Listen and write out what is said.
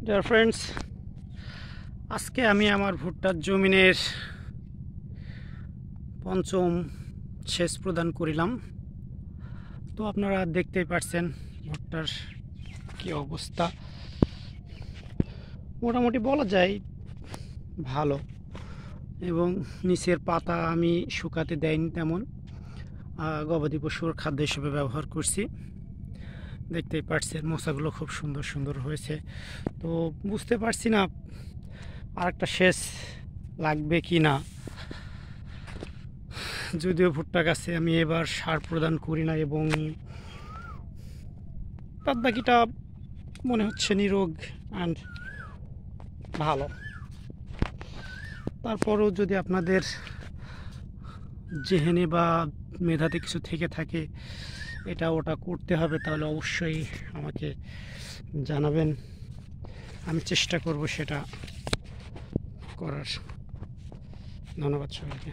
Dear friends, আজকে আমি আমার ভুট্টার জমিনের পঞ্চম সেচ প্রদান করিলাম। তো আপনারা দেখতেই পাচ্ছেন ভুট্টার কি অবস্থা। মোটামুটি বলা যায় ভালো, এবং নিচের পাতা আমি শুকাতে দেয়নি তেমন, গবাদি পশুর খাদ্য হিসেবে ব্যবহার করছি। দেখতেই পাচ্ছেন মোচাগুলো খুব সুন্দর সুন্দর হয়েছে। তো বুঝতে পারছি না আরেকটা সেচ লাগবে কি না। যদিও ভুট্টা গাছে আমি এবার সার প্রদান করি না, এবং বাদ বাকিটা মনে হচ্ছে নিরোগ অ্যান্ড ভালো। তারপরও যদি আপনাদের জেহেনে বা মেধাতে কিছু থেকে থাকে এটা ওটা করতে হবে, তাহলে অবশ্যই আমাকে জানাবেন। আমি চেষ্টা করব সেটা করার। ধন্যবাদ সবাইকে।